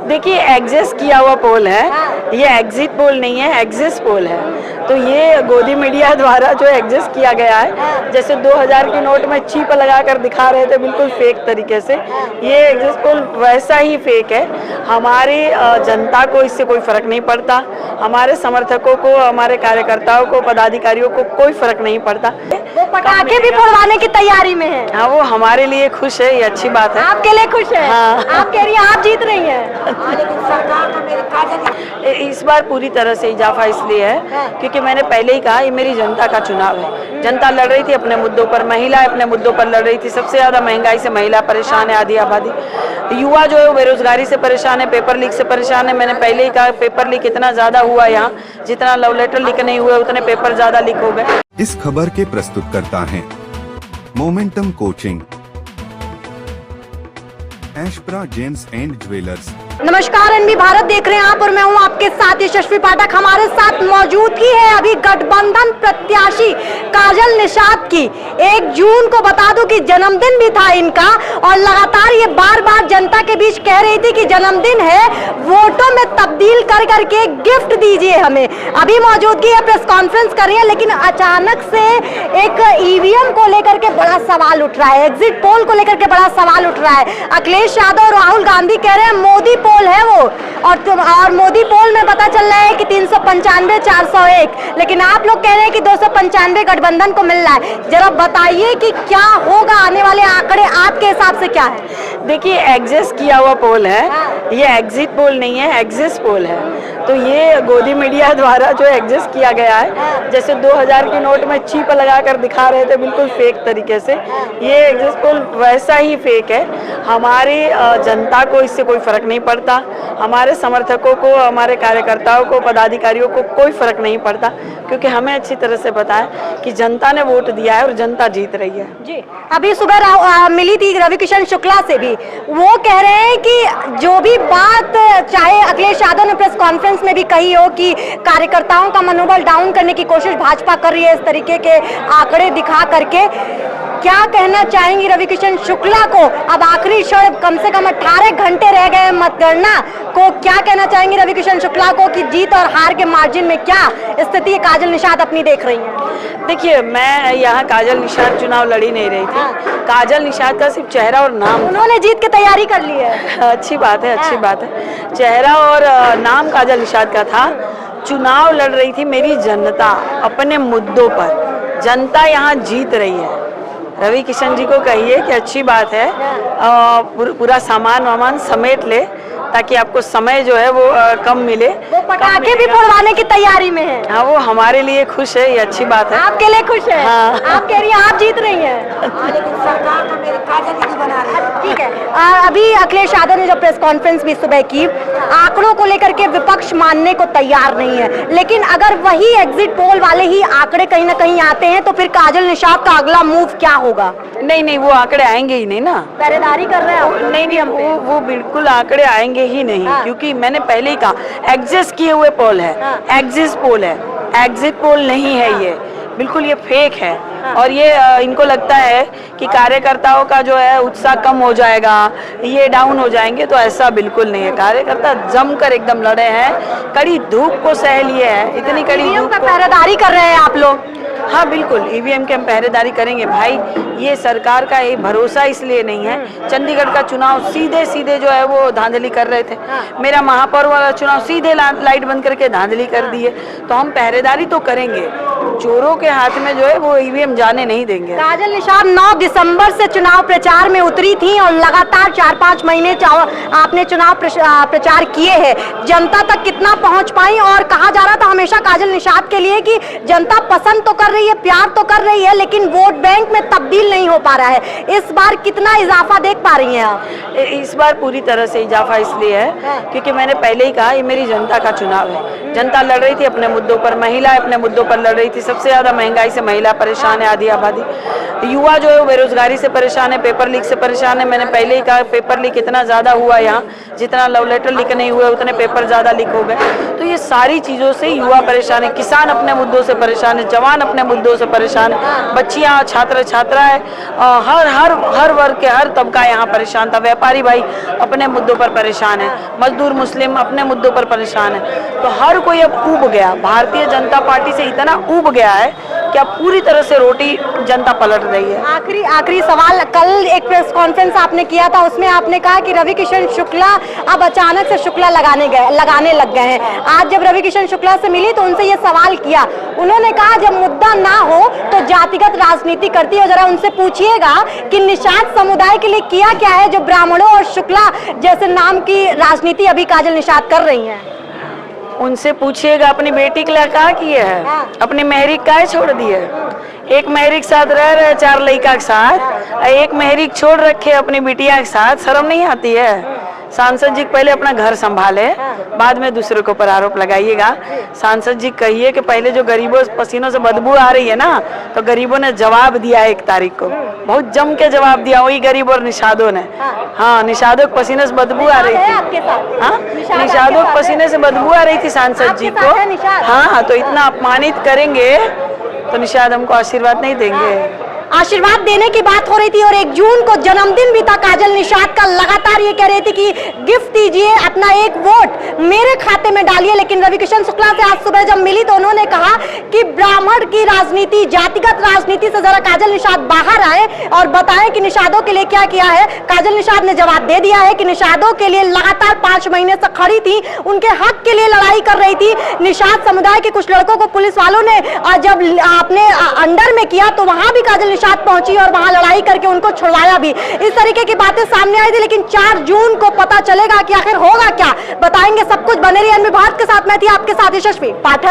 देखिए एग्जिस्ट किया हुआ पोल है, ये एग्जिट पोल नहीं है, एग्जिस्ट पोल है। तो ये गोदी मीडिया द्वारा जो एग्जिस्ट किया गया है, जैसे 2000 के नोट में चिप लगाकर दिखा रहे थे बिल्कुल फेक तरीके से, ये एग्जिस्ट पोल वैसा ही फेक है। हमारी जनता को इससे कोई फर्क नहीं पड़ता, हमारे समर्थकों को, हमारे कार्यकर्ताओं को, पदाधिकारियों को कोई फर्क नहीं पड़ता। वो पटाखे भी फोड़वाने की तैयारी में है। हाँ, वो हमारे लिए खुश है, ये अच्छी बात है। आपके लिए खुश है? हाँ। आप कह रही हैं आप जीत रही हैं। इस बार पूरी तरह से इजाफा इसलिए है क्योंकि मैंने पहले ही कहा ये मेरी जनता का चुनाव है। जनता लड़ रही थी अपने मुद्दों पर, महिलाएं अपने मुद्दों पर लड़ रही थी। सबसे ज्यादा महंगाई से महिला परेशान है, आधी आबादी। युवा जो है वो बेरोजगारी से परेशान है, पेपर लीक से परेशान है। मैंने पहले ही कहा पेपर लीक इतना ज्यादा हुआ यहाँ, जितना लव लेटर लीक नहीं हुए उतने पेपर ज्यादा लीक हो गए। इस खबर के प्रस्तुत करता है momentum coaching, Aishpra gems and jewellers. नमस्कार, एनबी भारत देख रहे हैं आप और मैं हूं आपके साथ यशस्वी पाठक। हमारे साथ मौजूदगी है अभी गठबंधन प्रत्याशी काजल निषाद की। 1 जून को बता दूं कि जन्मदिन भी था इनका और लगातार ये बार बार जनता के बीच कह रही थी कि जन्मदिन है, वोटों में तब्दील कर करके गिफ्ट दीजिए हमें। अभी मौजूदगी है, प्रेस कॉन्फ्रेंस कर रही है, लेकिन अचानक से एक ईवीएम को लेकर के बड़ा सवाल उठ रहा है, एग्जिट पोल को लेकर के बड़ा सवाल उठ रहा है। अखिलेश यादव और राहुल गांधी कह रहे हैं मोदी पोल है वो, और मोदी पोल में पता चल रहा है कि 395 401, लेकिन आप लोग कह रहे हैं कि 295 गठबंधन को मिल रहा है। जरा बताइए कि क्या होगा, आने वाले आंकड़े आपके हिसाब से क्या है? देखिए एग्जिस्ट किया हुआ पोल है, ये एग्जिट पोल नहीं है, एग्जिस्ट पोल है। तो ये गोदी मीडिया द्वारा जो एग्जिस्ट किया गया है, जैसे 2000 के नोट में चिप लगाकर दिखा रहे थे बिल्कुल फेक तरीके से, ये एग्जिस्ट पोल वैसा ही फेक है। हमारी जनता को इससे कोई फर्क नहीं पड़ता, हमारे समर्थकों को, हमारे कार्यकर्ताओं को, पदाधिकारियों को कोई फर्क नहीं पड़ता, क्योंकि हमें अच्छी तरह से पता है कि जनता ने वोट दिया है और जनता जीत रही है। जी, अभी सुबह मिली थी रवि किशन शुक्ला से भी, वो कह रहे हैं कि जो भी बात चाहे अखिलेश यादव ने प्रेस कॉन्फ्रेंस में भी कही हो कि कार्यकर्ताओं का मनोबल डाउन करने की कोशिश भाजपा कर रही है इस तरीके के आंकड़े दिखा करके। क्या कहना चाहेंगी रवि किशन शुक्ला को? अब आखिरी क्षण, कम से कम 18 घंटे रह गए मतगणना को, क्या कहना चाहेंगी रवि किशन शुक्ला को कि जीत और हार के मार्जिन में क्या स्थिति काजल निषाद अपनी देख रही हैं? देखिए, मैं यहाँ काजल निषाद चुनाव लड़ी नहीं रही थी। काजल निषाद का सिर्फ चेहरा और नाम, उन्होंने जीत की तैयारी कर ली है। अच्छी बात है, अच्छी बात है। चेहरा और नाम काजल निषाद का था। चुनाव लड़ रही थी मेरी जनता अपने मुद्दों पर, जनता यहाँ जीत रही है। रवि किशन जी को कहिए कि अच्छी बात है, पूरा सामान वामान समेट ले ताकि आपको समय जो है वो कम मिले। वो पटाखे भी फोड़वाने की तैयारी में है। हाँ, वो हमारे लिए खुश है, ये अच्छी बात है। आपके लिए खुश है? हाँ। आप कह रही हैं आप जीत रही हैं। लेकिन सरकार तो मेरी काजल दीदी बना रही है। ठीक है, अभी अखिलेश यादव ने जब प्रेस कॉन्फ्रेंस भी सुबह की, आंकड़ों को लेकर के विपक्ष मानने को तैयार नहीं है, लेकिन अगर वही एग्जिट पोल वाले ही आंकड़े कहीं ना कहीं आते हैं तो फिर काजल निषाद का अगला मूव क्या होगा? नहीं, वो आंकड़े आएंगे ही नहीं ना। पहरेदारी कर रहे हैं? नहीं, वो बिल्कुल आंकड़े आएंगे ही नहीं। क्योंकि मैंने पहले ही कहा एग्जिस्ट किए हुए पोल है, एग्जिस्ट पोल है, एग्जिट पोल नहीं है। ये बिल्कुल ये फेक है। और ये इनको लगता है कि कार्यकर्ताओं का जो है उत्साह कम हो जाएगा, ये डाउन हो जाएंगे, तो ऐसा बिल्कुल नहीं है। कार्यकर्ता जमकर एकदम लड़े हैं, कड़ी धूप को सह लिए हैं, इतनी कड़ी धूप का पहरेदारी कर रहे हैं आप लोग? हाँ बिल्कुल, ईवीएम की हम पहरेदारी करेंगे भाई। ये सरकार का ये भरोसा इसलिए नहीं है। चंडीगढ़ का चुनाव सीधे जो है वो धांधली कर रहे थे। मेरा महापौर वाला चुनाव सीधे लाइट बंद करके धांधली कर दी है। तो हम पहरेदारी तो करेंगे, चोरों के हाथ में जो है वो ईवीएम जाने नहीं देंगे। काजल निषाद 9 दिसंबर से चुनाव प्रचार में उतरी थी और लगातार 4-5 महीने आपने चुनाव प्रचार किए हैं। जनता तक कितना पहुंच पाई? और कहा जा रहा था हमेशा काजल निषाद के लिए कि जनता पसंद तो कर रही है, प्यार तो कर रही है, लेकिन वोट बैंक में तब्दील नहीं हो पा रहा है। इस बार कितना इजाफा देख पा रही हैं आप? इस बार पूरी तरह से इजाफा इसलिए है क्योंकि मैंने पहले ही कहा ये मेरी जनता का चुनाव है। जनता लड़ रही थी अपने मुद्दों पर, महिलाएं अपने मुद्दों पर लड़ रही थी। सबसे ज्यादा महंगाई से महिला परेशान है, आधी आबादी। युवा जो है वो बेरोजगारी से परेशान है, पेपर लीक से परेशान है। मैंने पहले ही कहा पेपर लीक इतना ज्यादा हुआ यहाँ, जितना लव लेटर लीक नहीं हुए उतने पेपर ज्यादा लीक हो गए। तो ये सारी चीजों से युवा परेशान है, किसान अपने मुद्दों से परेशान है, जवान अपने मुद्दों से परेशान है, बच्चियां, छात्र छात्राएं, हर वर्ग के हर तबका यहाँ परेशान था। व्यापारी भाई अपने मुद्दों पर परेशान है, मजदूर मुस्लिम अपने मुद्दों पर परेशान है। तो हर कोई अब ऊब गया, भारतीय जनता पार्टी से इतना ऊब गया है कि अब पूरी तरह से रोटी जनता पलट रही है। आखिरी सवाल, कल एक प्रेस कॉन्फ्रेंस आपने किया था, उसमें आपने कहा कि रवि किशन शुक्ला अब अचानक से शुक्ला लगाने लग गए हैं। आज जब रवि किशन शुक्ला से मिली तो उनसे ये सवाल किया, उन्होंने कहा जब मुद्दा ना हो तो जातिगत राजनीति करती है। जरा उनसे पूछिएगा कि निषाद समुदाय के लिए किया क्या है जो ब्राह्मणों और शुक्ला जैसे नाम की राजनीति अभी काजल निषाद कर रही हैं। उनसे पूछिएगा अपनी बेटी के लिए क्या किए है, अपनी महरिक काहे छोड़ दी है। एक महरिक साथ रह रहे 4 लड़का के साथ, एक महरिक छोड़ रखे अपनी बिटिया के साथ, शर्म नहीं आती है। सांसद जी पहले अपना घर संभाले, बाद में दूसरे के ऊपर आरोप लगाइएगा। सांसद जी कहिए कि पहले जो गरीबों पसीनों से बदबू आ रही है ना, तो गरीबों ने जवाब दिया 1 तारीख को, बहुत जम के जवाब दिया वही गरीब और निषादों ने। हाँ, निषादों के पसीने से बदबू आ रही थी। हाँ, निषादों के पसीने से बदबू आ रही थी सांसद जी को। हाँ, तो इतना अपमानित करेंगे तो निषाद हमको आशीर्वाद नहीं देंगे। आशीर्वाद देने की बात हो रही थी और 1 जून को जन्मदिन भी था काजल निषाद का। लगातार ये कह रही थी कि गिफ्ट दीजिए, अपना 1 वोट मेरे खाते में डालिए। लेकिन रवि किशन शुक्ला से आज सुबह जब मिली तो उन्होंने कहा कि ब्राह्मण की राजनीति, जातिगत राजनीति से जरा काजल निषाद बाहर आए और बताएं कि निषादों के लिए क्या किया है। काजल निषाद ने जवाब दे दिया है कि निषादों के लिए लगातार 5 महीने से खड़ी थी, उनके हक के लिए लड़ाई कर रही थी। निषाद समुदाय के कुछ लड़कों को पुलिस वालों ने जब अपने अंडर में किया तो वहां भी काजल पहुंची और वहां लड़ाई करके उनको छुड़वाया भी। इस तरीके की बातें सामने आई थी। लेकिन 4 जून को पता चलेगा कि आखिर होगा क्या, बताएंगे सब कुछ। बने रहिए भारत के साथ। मैं थी आपके साथ यशस्वी पाठक।